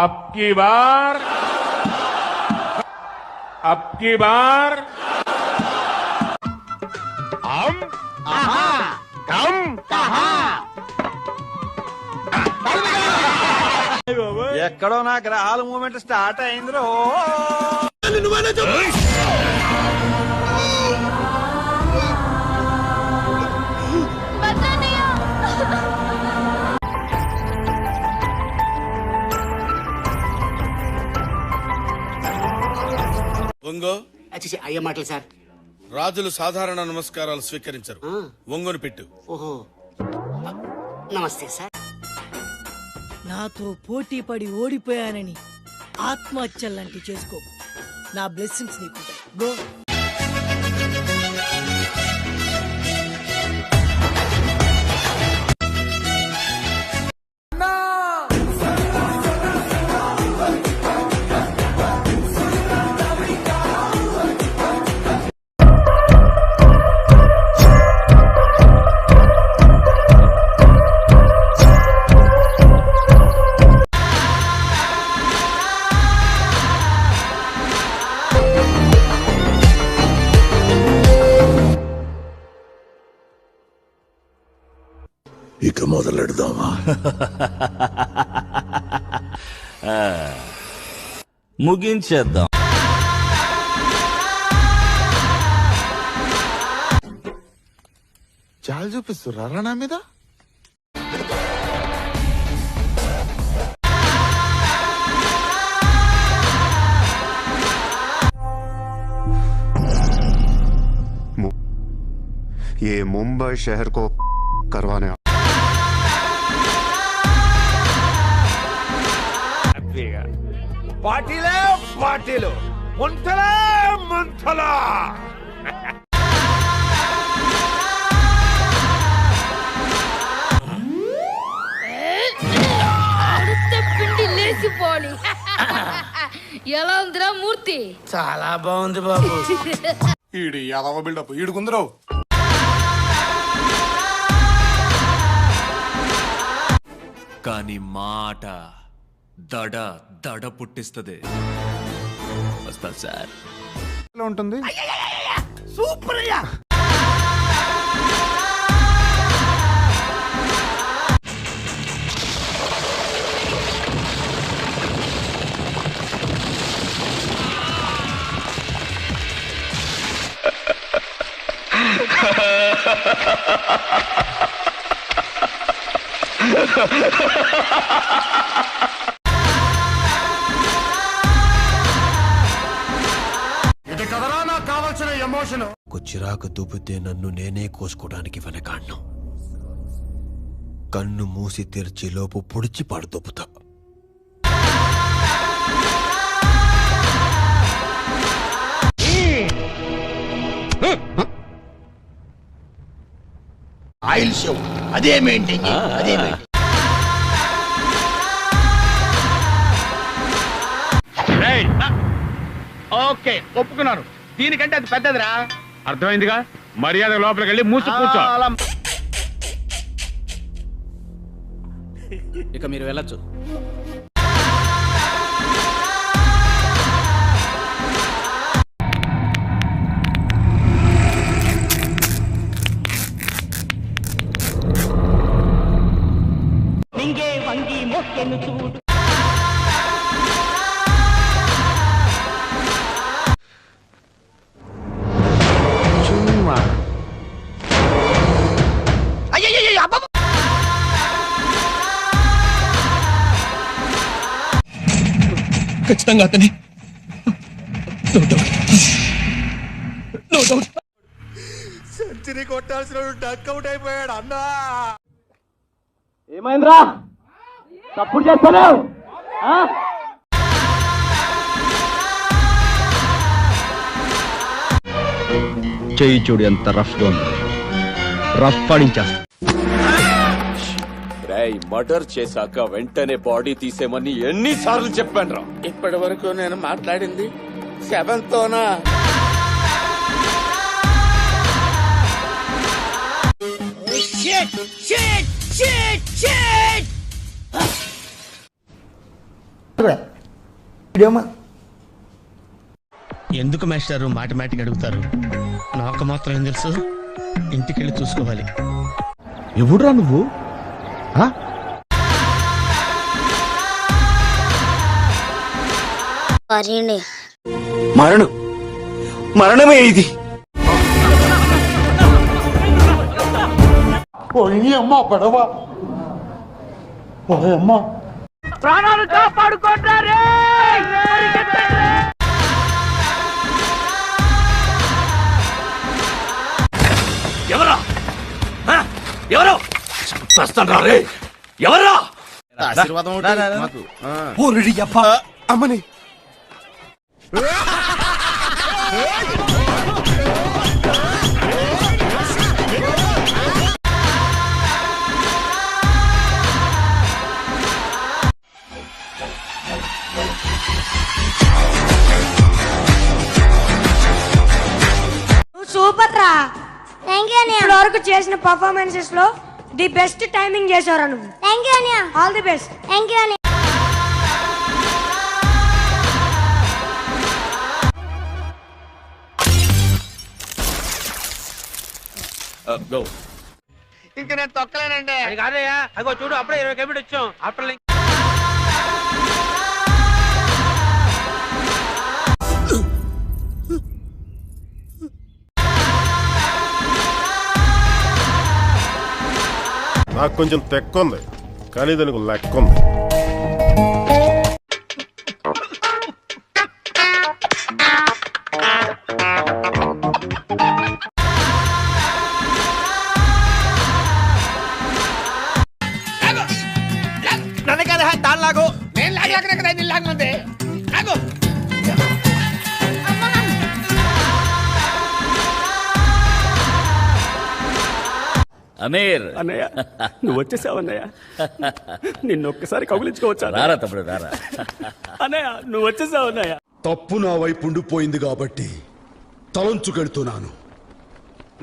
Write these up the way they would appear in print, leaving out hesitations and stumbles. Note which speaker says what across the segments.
Speaker 1: अब की बार हम कम
Speaker 2: ఎక్కడో నా గ్రహాల మూమెంట్ స్టార్ట్ అయిందిరో.
Speaker 3: ఒంగో
Speaker 4: అయ్యే మాటలు సార్.
Speaker 3: రాజులు సాధారణ నమస్కారాలు స్వీకరించరు. ఒంగోని పెట్టు.
Speaker 4: ఓహో నమస్తే సార్.
Speaker 5: నాతో పోటీ పడి ఓడిపోయానని ఆత్మహత్యలాంటి చేసుకో. నా బ్లెస్సింగ్స్ నీకుంటాయి. గో.
Speaker 6: ఇక మొదలెడదామా?
Speaker 7: ముగించేద్దాం.
Speaker 6: చాలా చూపిస్తుర్రా నా మీద.
Speaker 8: ये मुंबई शहर को करवाने
Speaker 2: పార్టీలే పార్టీలు, ముంతలే ముంతలా.
Speaker 9: పిండి లేచిపోని. ఎలా ఉందిరా మూర్తి?
Speaker 4: చాలా బాగుంది బాబు.
Speaker 1: ఈడి యాదవ బిల్డప్ ఈడుకుందరావు.
Speaker 10: కానీ మాట దడ దడ పుట్టిస్తుంది. వస్తా సార్.
Speaker 8: ఉంటుంది.
Speaker 4: సూపర్ అయ్యా.
Speaker 1: ఇది కదరా నాకు కావాల్సిన ఎమోషన్.
Speaker 6: చిరాకు దుబ్బితే నన్ను నేనే కోసుకోవడానికి వెనకాడ్ను. కన్ను మూసి తెరిచి లోపు పొడిచి పడదొబ్బుతా.
Speaker 4: ఆయిల్ షో అదే మెయింటైన్ అదే మెయింటైన్.
Speaker 1: ఓకే ఒప్పుకున్నాను. దీనికంటే అది పెద్దదిరా. అర్థమైందిగా? మర్యాద లోపలికి వెళ్ళి మూసి కూర్చో.
Speaker 4: ఇక మీరు వెళ్ళొచ్చు. నింగే వంగి మొక్కెను చూడు.
Speaker 10: ఖచ్చితంగా అతని
Speaker 2: సెంచరీ కొట్టాల్సిన డక్అవుట్ అయిపోయాడు అన్నా.
Speaker 4: ఏమైందిరా? తప్పుడు చేస్తావు.
Speaker 7: చెయ్యి చూడు ఎంత రఫ్ గా ఉంది. రఫ్ పడించేస్తా.
Speaker 10: మర్డర్ చేశాక వెంటనే బాడీ తీసేమని ఎన్నిసార్లు చెప్పాను రా.
Speaker 2: ఇప్పటి వరకు నేను మాట్లాడింది శవంతోనా?
Speaker 4: ఎందుకు మాస్టారు మాటిమాటికి అడుగుతారు? నాకు మాత్రం ఏం తెలుసు, ఇంటికెళ్ళి చూసుకోవాలి.
Speaker 7: ఎవడురా నువ్వు?
Speaker 2: మరణమే ఇది.
Speaker 4: ఎవరు ఎవరు
Speaker 3: ఆశీర్వాదం మాకు
Speaker 2: అమ్మని
Speaker 11: సూపర్ రా. ఇప్పటి వరకు చేసిన పర్ఫార్మెన్సెస్ లో ది బెస్ట్ టైమింగ్ చేశారా నువ్వు. థ్యాంక్ యూ అనియా. All the best. Thank you అనియా.
Speaker 2: ఇంక నేను తొక్కలేనండి.
Speaker 1: అది కాదయ్యా, అగో చూడు అప్పుడే 20 కిలోమీటర్ వచ్చాం. ఆఫ్టర్
Speaker 3: నాకు కొంచెం తెక్క ఉంది, కానీ దానికి లెక్క ఉంది.
Speaker 2: నన్ను కదా తాను లాగు.
Speaker 4: నేను లాగలేకనే కదా నేను లాగమంది. లాగు.
Speaker 10: అమీర్
Speaker 7: అన్నయ్య నువ్వు వచ్చేసావు అన్నయ్య. నిన్ను ఒక్కసారి కౌగిలించుకోవచ్చా?
Speaker 10: రారా తమ్ముడు రారా.
Speaker 7: అన్నయ్య నువ్వు వచ్చేసావు అన్నయ్య.
Speaker 3: తప్పు నా వైపు ఉండిపోయింది కాబట్టి తలంచుకెళ్తున్నాను,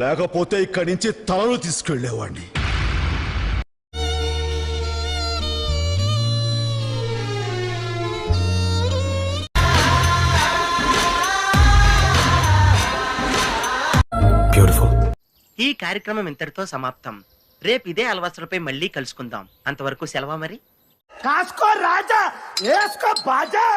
Speaker 3: లేకపోతే ఇక్కడి నుంచి తలలు తీసుకెళ్లేవాడిని.
Speaker 6: బ్యూటిఫుల్.
Speaker 4: ఈ కార్యక్రమం ఇంతటితో సమాప్తం. రేపు ఇదే అలవాసులపై మళ్ళీ కలుసుకుందాం. అంతవరకు సెలవా మరి.
Speaker 2: కాసుకో రాజా, వేసుకో బాజా.